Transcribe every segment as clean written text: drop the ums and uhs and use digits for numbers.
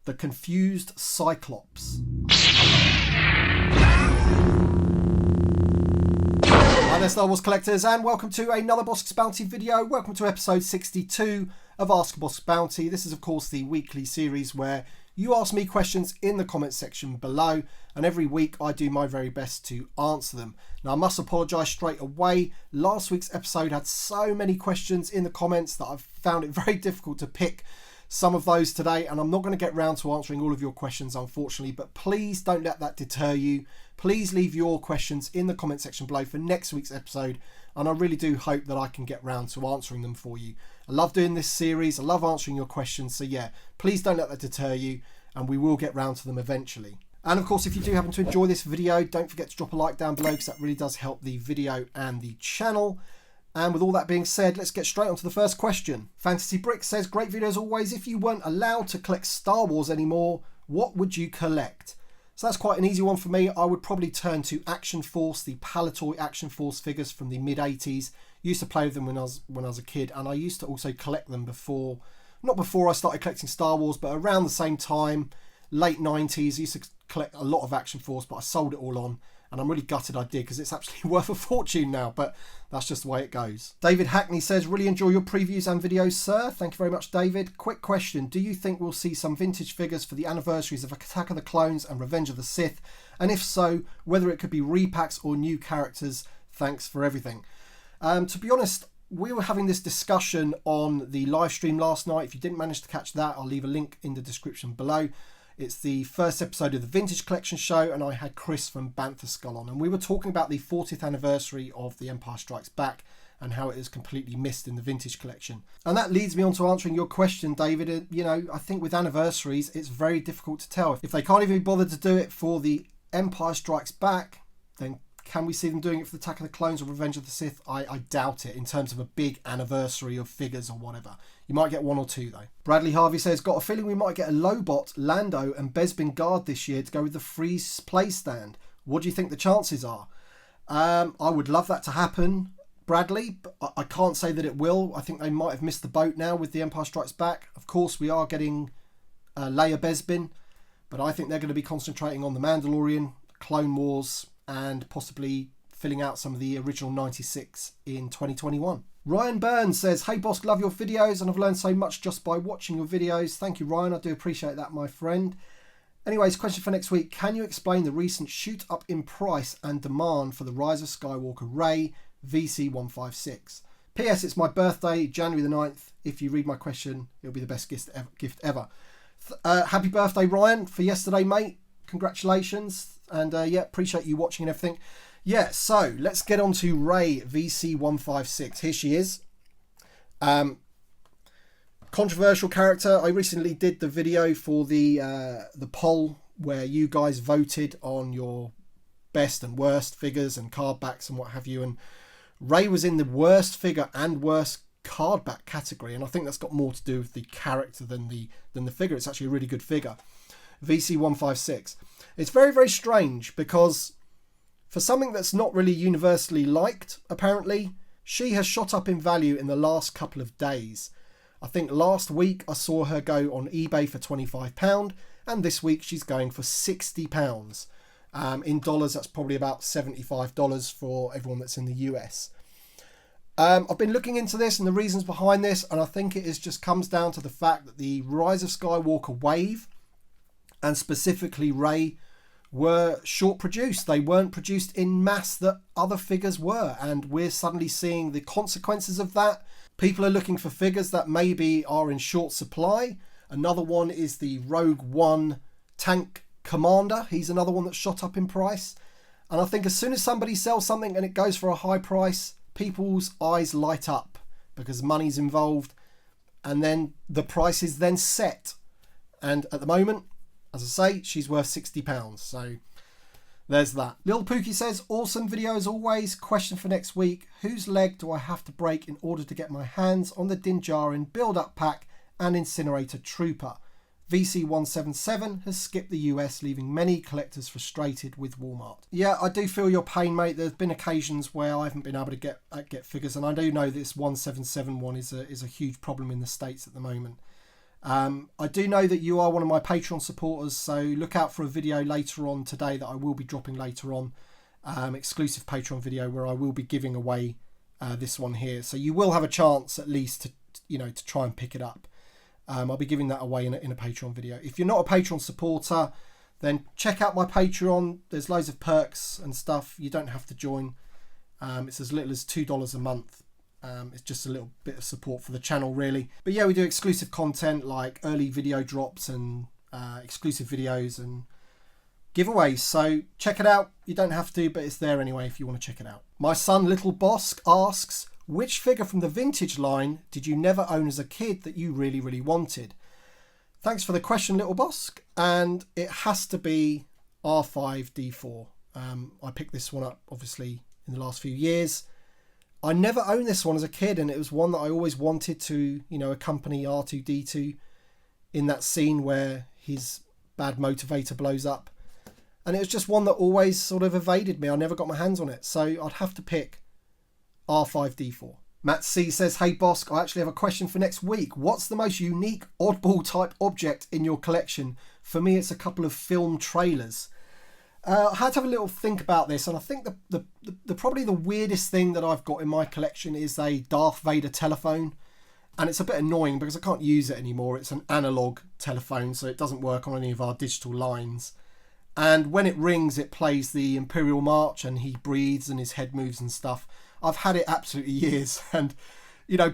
The Confused Cyclops. Hi there, Star Wars collectors, and welcome to another Bossk's Bounty video. Welcome to episode 62 of Ask a Bossk Bounty. This is, of course, the weekly series where you ask me questions in the comment section below, and every week I do my very best to answer them. Now, I must apologise straight away. Last week's episode had so many questions in the comments that I've found it very difficult to pick some of those today, and I'm not going to get round to answering all of your questions, unfortunately, but please don't let that deter you. Please leave your questions in the comment section below for next week's episode, and I really do hope that I can get round to answering them for you. I love doing this series. I love answering your questions, so yeah, please don't let that deter you, and we will get round to them eventually. And of course, if you do happen to enjoy this video, don't forget to drop a like down below, because that really does help the video and the channel. And with all that being said, let's get straight on to the first question. Fantasy Brick says, great video as always. If you weren't allowed to collect Star Wars anymore, what would you collect? So that's quite an easy one for me. I would probably turn to Action Force, the Palitoy Action Force figures from the mid-80s. Used to play with them when I was a kid, and I used to also collect them before, not before I started collecting Star Wars, but around the same time, late 90s. I used to collect a lot of Action Force, but I sold it all on. And I'm really gutted I did, because it's actually worth a fortune now, but that's just the way it goes. David Hackney says, really enjoy your previews and videos, sir. Thank you very much, David. Quick question. Do you think we'll see some vintage figures for the anniversaries of Attack of the Clones and Revenge of the Sith? And if so, whether it could be repacks or new characters? Thanks for everything. To be honest, we were having this discussion on the live stream last night. If you didn't manage to catch that, I'll leave a link in the description below. It's the first episode of the Vintage Collection show, and I had Chris from Bantha Skull on, and we were talking about the 40th anniversary of The Empire Strikes Back and how it is completely missed in the Vintage Collection. And that leads me on to answering your question, David. You know, I think with anniversaries, it's very difficult to tell. If they can't even be bothered to do it for The Empire Strikes Back, then can we see them doing it for the Attack of the Clones or Revenge of the Sith? I doubt it, in terms of a big anniversary of figures or whatever. You might get one or two though. Bradley Harvey says, got a feeling we might get a Lobot, Lando and Bespin Guard this year to go with the free play stand. What do you think the chances are? I would love that to happen, Bradley, but I can't say that it will. I think they might have missed the boat now with The Empire Strikes Back. Of course, we are getting Leia Bespin, but I think they're going to be concentrating on the Mandalorian, Clone Wars, and possibly filling out some of the original 96 in 2021. Ryan Burns says, hey Bossk, love your videos and I've learned so much just by watching your videos. Thank you, Ryan. I do appreciate that, my friend. Anyways, question for next week. Can you explain the recent shoot up in price and demand for the Rise of Skywalker Rey VC156? P.S. It's my birthday, January the 9th. If you read my question, it'll be the best gift ever. Happy birthday, Ryan, for yesterday, mate. Congratulations. And yeah, appreciate you watching and everything. Yeah, so let's get on to Rey VC156. Here she is. Controversial character. I recently did the video for the poll where you guys voted on your best and worst figures and card backs and what have you. And Rey was in the worst figure and worst card back category. And I think that's got more to do with the character than the figure. It's actually a really good figure. VC156. It's very, very strange because for something that's not really universally liked, apparently, she has shot up in value in the last couple of days. I think last week I saw her go on eBay for £25, and this week she's going for £60. In dollars, that's probably about $75 for everyone that's in the US. I've been looking into this and the reasons behind this, and I think it just comes down to the fact that the Rise of Skywalker wave, and specifically Rey, were short produced. They weren't produced in mass that other figures were, and we're suddenly seeing the consequences of that. People are looking for figures that maybe are in short supply. Another one is the Rogue One tank commander. He's another one that's shot up in price, and I think as soon as somebody sells something and it goes for a high price, people's eyes light up because money's involved, and then the price is then set. And at the moment, as I say, she's worth £60. So there's that. Lil Pookie says, awesome video as always. Question for next week. Whose leg do I have to break in order to get my hands on the Din Djarin build-up pack and Incinerator Trooper? VC177 has skipped the US, leaving many collectors frustrated with Walmart. Yeah, I do feel your pain, mate. There's been occasions where I haven't been able to get figures, and I do know this 177 one is a huge problem in the States at the moment. I do know that you are one of my Patreon supporters, so look out for a video later on today that I will be dropping later on, exclusive Patreon video where I will be giving away this one here. So you will have a chance at least to, to try and pick it up. I'll be giving that away in a Patreon video. If you're not a Patreon supporter, then check out my Patreon. There's loads of perks and stuff. You don't have to join. It's as little as $2 a month. It's just a little bit of support for the channel, really. But yeah, we do exclusive content like early video drops and exclusive videos and giveaways. So check it out. You don't have to, but it's there anyway if you want to check it out. My son, Little Bossk, asks, which figure from the vintage line did you never own as a kid that you really, really wanted? Thanks for the question, Little Bossk. And it has to be R5-D4. I picked this one up, obviously, in the last few years. I never owned this one as a kid, and it was one that I always wanted to, accompany R2-D2 in that scene where his bad motivator blows up. And it was just one that always sort of evaded me. I never got my hands on it. So I'd have to pick R5-D4. Matt C says, hey Bossk, I actually have a question for next week. What's the most unique oddball type object in your collection? For me, it's a couple of film trailers. I had to have a little think about this, and I think the probably the weirdest thing that I've got in my collection is a Darth Vader telephone. And it's a bit annoying because I can't use it anymore. It's an analog telephone, so it doesn't work on any of our digital lines. And when it rings, it plays the Imperial March, and he breathes and his head moves and stuff. I've had it absolutely years, and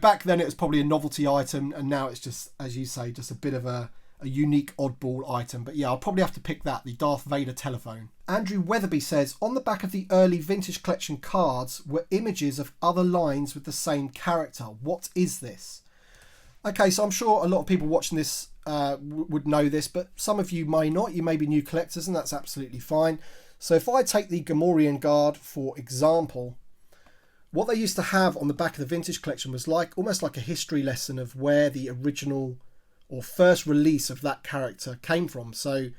back then it was probably a novelty item, and now it's just, as you say, just a bit of a unique oddball item. But yeah, I'll probably have to pick that, the Darth Vader telephone. Andrew Weatherby says, on the back of the early Vintage Collection cards were images of other lines with the same character. What is this? Okay, so I'm sure a lot of people watching this would know this, but some of you may not. You may be new collectors, and that's absolutely fine. So if I take the Gamorrean Guard, for example, what they used to have on the back of the Vintage Collection was almost like a history lesson of where the original or first release of that character came from. So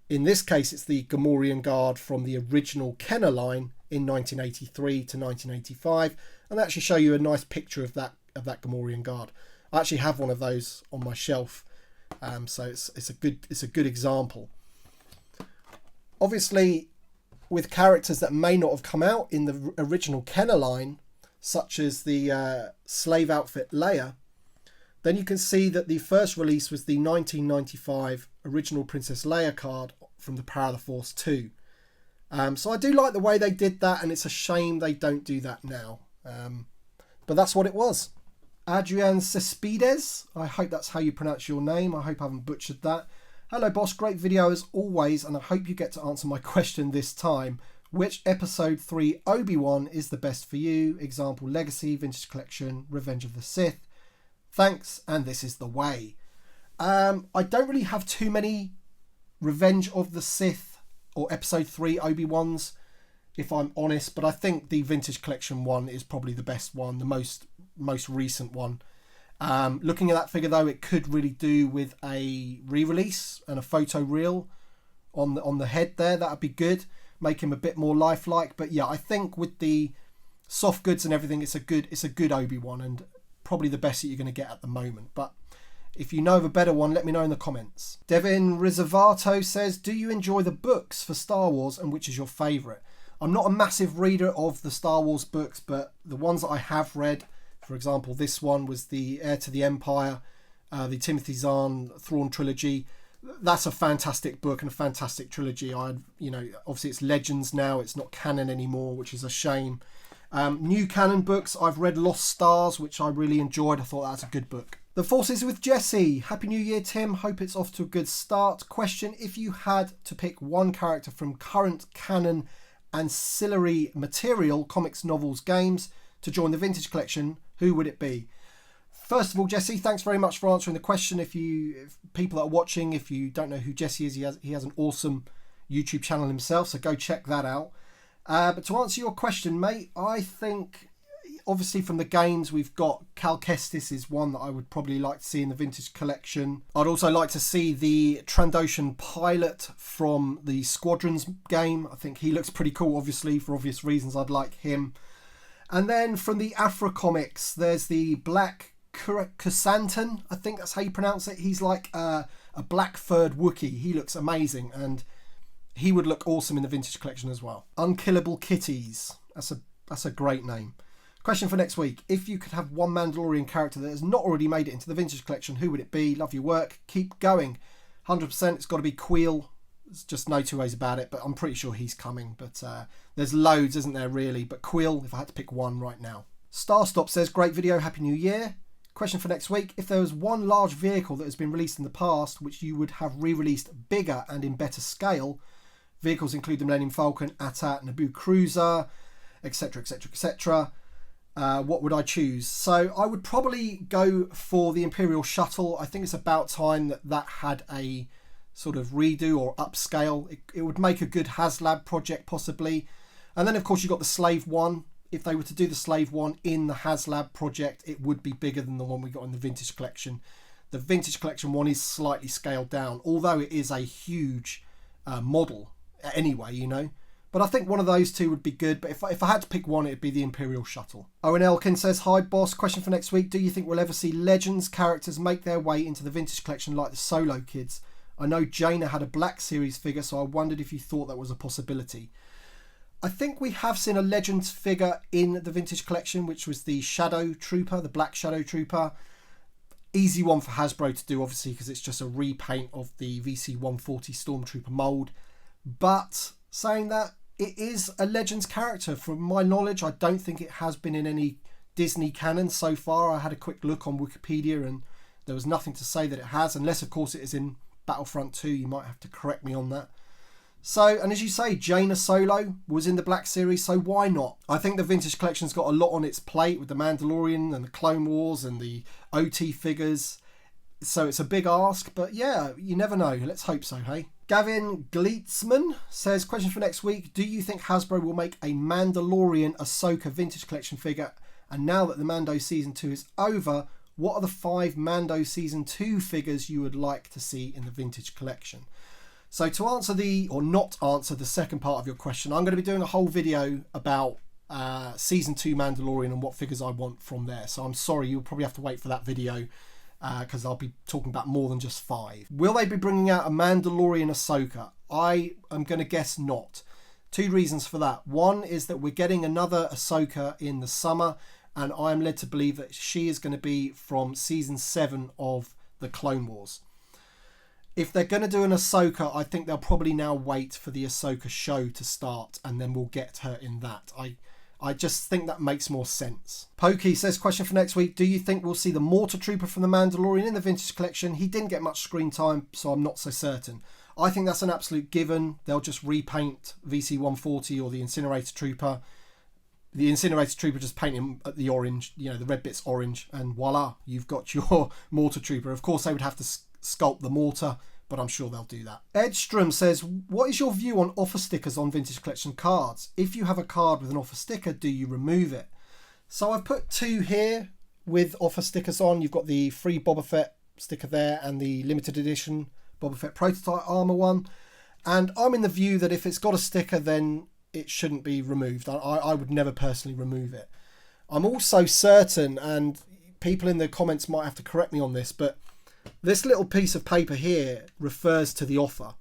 in this case, it's the Gamorrean Guard from the original Kenner line in 1983 to 1985, and they actually show you a nice picture of that Gamorrean Guard. I actually have one of those on my shelf, so it's a good example. Obviously, with characters that may not have come out in the original Kenner line, such as the slave outfit Leia, then you can see that the first release was the 1995 original Princess Leia card from the Power of the Force 2. So I do like the way they did that, and it's a shame they don't do that now. But that's what it was. Adrian Cespides, I hope that's how you pronounce your name. I hope I haven't butchered that. Hello Boss, great video as always, and I hope you get to answer my question this time. Which episode 3 Obi-Wan is the best for you? Example, Legacy, Vintage Collection, Revenge of the Sith. Thanks, and this is the way. I don't really have too many Revenge of the Sith or episode 3 Obi-Wans, if I'm honest, but I think the Vintage Collection one is probably the best one, the most recent one. Looking at that figure though, it could really do with a re-release and a photo reel on the head there. That would be good, make him a bit more lifelike. But yeah, I think with the soft goods and everything, it's a good Obi-Wan, and probably the best that you're going to get at the moment. But if you know of a better one, let me know in the comments. Devin Riservato says, do you enjoy the books for Star Wars, and which is your favourite? I'm not a massive reader of the Star Wars books, but the ones that I have read, for example, this one was the Heir to the Empire, the Timothy Zahn Thrawn trilogy. That's a fantastic book and a fantastic trilogy. Obviously it's Legends now, it's not canon anymore, which is a shame. New canon books, I've read Lost Stars, which I really enjoyed. I thought that's a good book. The Force is with Jesse. Happy New Year, Tim. Hope it's off to a good start. Question, if you had to pick one character from current canon ancillary material, comics, novels, games, to join the Vintage Collection, who would it be? First of all, Jesse, thanks very much for answering the question. If people that are watching, if you don't know who Jesse is, he has an awesome YouTube channel himself, so go check that out. But to answer your question, mate, I think obviously from the games we've got Cal Kestis is one that I would probably like to see in the Vintage Collection. I'd also like to see the Trandoshan pilot from the Squadrons game. I think he looks pretty cool, obviously, for obvious reasons. I'd like him. And then from the Afra comics, there's the Black Kusantan, I think that's how you pronounce it. He's like a black furred Wookiee. He looks amazing, and he would look awesome in the Vintage Collection as well. Unkillable Kitties. That's a great name. Question for next week. If you could have one Mandalorian character that has not already made it into the Vintage Collection, who would it be? Love your work. Keep going. 100%. It's got to be Queel. There's just no two ways about it, but I'm pretty sure he's coming. But there's loads, isn't there, really? But Queel, if I had to pick one right now. Starstop says, great video. Happy New Year. Question for next week. If there was one large vehicle that has been released in the past, which you would have re-released bigger and in better scale, vehicles include the Millennium Falcon, AT-AT, Naboo Cruiser, etc, etc, etc. What would I choose? So I would probably go for the Imperial Shuttle. I think it's about time that had a sort of redo or upscale. It would make a good Haslab project possibly. And then of course you've got the Slave One. If they were to do the Slave One in the Haslab project, it would be bigger than the one we got in the Vintage Collection. The Vintage Collection one is slightly scaled down, although it is a huge model anyway, you know. But I think one of those two would be good. But if I had to pick one, it'd be the Imperial Shuttle. Owen Elkin says, hi boss, question for next week. Do you think we'll ever see Legends characters make their way into the Vintage Collection like the Solo kids? I know Jaina had a Black Series figure, so I wondered if you thought that was a possibility. I think we have seen a Legends figure in the Vintage Collection, which was the Shadow Trooper, the Black Shadow Trooper. Easy one for Hasbro to do, obviously, because it's just a repaint of the VC140 Stormtrooper mould. But saying that, it is a Legends character. From my knowledge, I don't think it has been in any Disney canon so far. I had a quick look on Wikipedia and there was nothing to say that it has, unless, of course, it is in Battlefront 2. You might have to correct me on that. So, and as you say, Jaina Solo was in the Black Series, so why not? I think the Vintage Collection's got a lot on its plate with the Mandalorian and the Clone Wars and the OT figures. So it's a big ask, but yeah, you never know. Let's hope so, hey? Gavin Gleetzman says, question for next week. Do you think Hasbro will make a Mandalorian Ahsoka Vintage Collection figure? And now that the Mando Season 2 is over, what are the 5 Mando Season 2 figures you would like to see in the Vintage Collection? So to answer or not answer the second part of your question, I'm going to be doing a whole video about Season 2 Mandalorian and what figures I want from there. So I'm sorry, you'll probably have to wait for that video because I'll be talking about more than just 5. Will they be bringing out a Mandalorian Ahsoka? I am going to guess not. 2 reasons for that. One is that we're getting another Ahsoka in the summer, and I am led to believe that she is going to be from Season 7 of the Clone Wars. If they're going to do an Ahsoka, I think they'll probably now wait for the Ahsoka show to start and then we'll get her in that. I just think that makes more sense. Pokey says, question for next week. Do you think we'll see the Mortar Trooper from the Mandalorian in the Vintage Collection? He didn't get much screen time, so I'm not so certain. I think that's an absolute given. They'll just repaint VC140 or the Incinerator Trooper. The Incinerator Trooper, just paint him at the orange, you know, the red bit's orange, and voila, you've got your Mortar Trooper. Of course, they would have to sculpt the Mortar, but I'm sure they'll do that. Edstrom says, what is your view on offer stickers on Vintage Collection cards? If you have a card with an offer sticker, do you remove it? So I've put 2 here with offer stickers on. You've got the free Boba Fett sticker there and the limited edition Boba Fett prototype armor one. And I'm in the view that if it's got a sticker, then it shouldn't be removed. I would never personally remove it. I'm also certain, and people in the comments might have to correct me on this, but this little piece of paper here refers to the offer.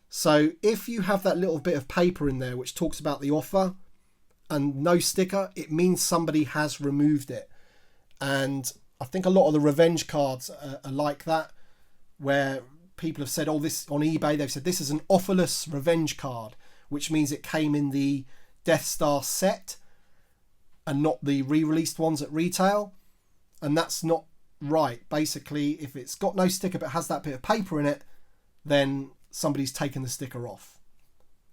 So if you have that little bit of paper in there which talks about the offer and no sticker, it means somebody has removed it. And I think a lot of the revenge cards are like that, where people have said, oh, this on eBay, they've said this is an offerless revenge card, which means it came in the Death Star set and not the re-released ones at retail. And that's not right. Basically, if it's got no sticker but has that bit of paper in it, then somebody's taken the sticker off.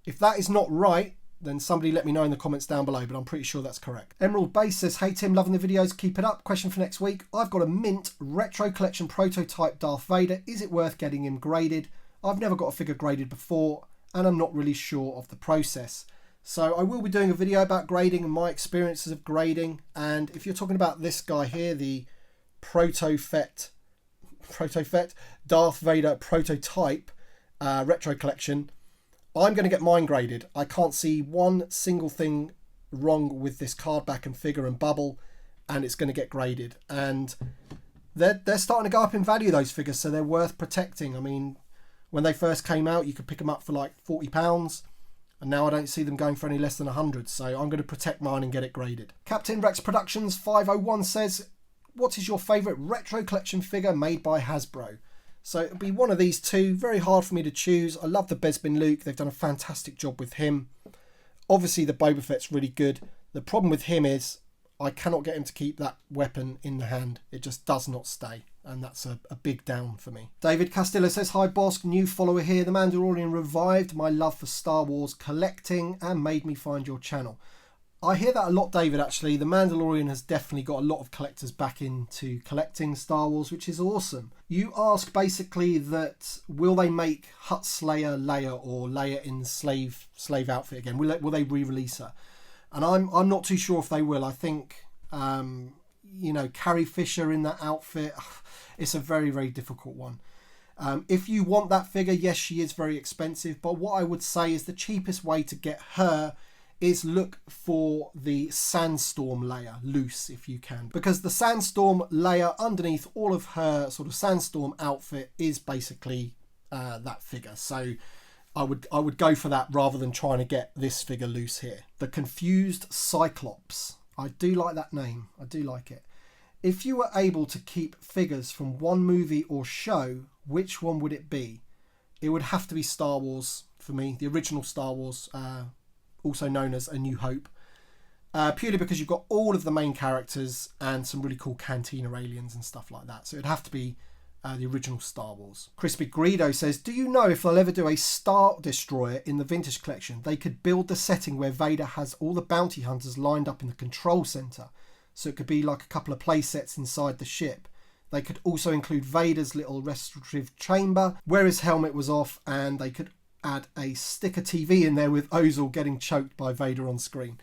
If that is not right, then somebody let me know in the comments down below, but I'm pretty sure that's correct. Emerald Base says, hey Tim, loving the videos, keep it up. Question for next week. I've got a mint retro collection prototype Darth Vader. Is it worth getting him graded? I've never got a figure graded before and I'm not really sure of the process. So I will be doing a video about grading and my experiences of grading. And if you're talking about this guy here, the Proto Fett Darth Vader prototype retro collection, I'm going to get mine graded. I can't see one single thing wrong with this card back and figure and bubble, and it's going to get graded. And they're starting to go up in value, those figures, so they're worth protecting. I mean, when they first came out, you could pick them up for like £40, and now I don't see them going for any less than 100. So I'm going to protect mine and get it graded. Captain Rex Productions 501 says, what is your favourite retro collection figure made by Hasbro? So it'll be one of these two. Very hard for me to choose. I love the Bespin Luke. They've done a fantastic job with him. Obviously the Boba Fett's really good. The problem with him is I cannot get him to keep that weapon in the hand. It just does not stay. And that's a big down for me. David Castillo says, hi Bossk, new follower here. The Mandalorian revived my love for Star Wars collecting and made me find your channel. I hear that a lot, David, actually. The Mandalorian has definitely got a lot of collectors back into collecting Star Wars, which is awesome. You ask basically that, will they make Hut Slayer Leia or Leia in the slave outfit again? Will they re-release her? And I'm not too sure if they will. I think, you know, Carrie Fisher in that outfit, it's a very, very difficult one. If you want that figure, yes, she is very expensive. But what I would say is the cheapest way to get her is look for the Sandstorm Leia loose if you can, because the Sandstorm Leia underneath all of her sort of Sandstorm outfit is basically that figure. So I would go for that rather than trying to get this figure loose here. The Confused Cyclops. I do like that name. I do like it. If you were able to keep figures from one movie or show, which one would it be? It would have to be Star Wars for me, the original Star Wars, also known as A New Hope, purely because you've got all of the main characters and some really cool Cantina aliens and stuff like that. So it'd have to be the original Star Wars. Crispy Greedo says, do you know if they'll ever do a Star Destroyer in the Vintage Collection? They could build the setting where Vader has all the bounty hunters lined up in the control center. So it could be like a couple of play sets inside the ship. They could also include Vader's little restorative chamber where his helmet was off, and they could add a sticker TV in there with Ozil getting choked by Vader on screen.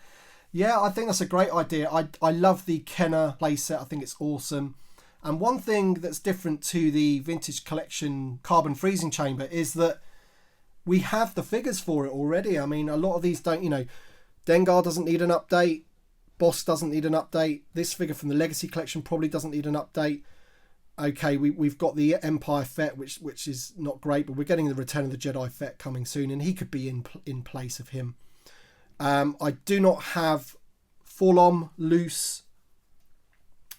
Yeah, I think that's a great idea. I love the Kenner playset. I think it's awesome. And one thing that's different to the Vintage Collection carbon freezing chamber is that we have the figures for it already. I mean, a lot of these don't, you know, Dengar doesn't need an update. Bossk doesn't need an update. This figure from the Legacy Collection probably doesn't need an update. Okay, we've got the Empire Fett, which is not great, but we're getting the Return of the Jedi Fett coming soon, and he could be in place of him. I do not have full-on loose,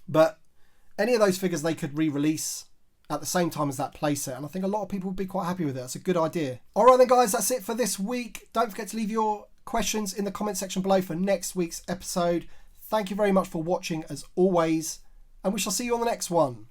but any of those figures they could re-release at the same time as that playset, and I think a lot of people would be quite happy with it. That's a good idea. All right then, guys, that's it for this week. Don't forget to leave your questions in the comment section below for next week's episode. Thank you very much for watching, as always, and we shall see you on the next one.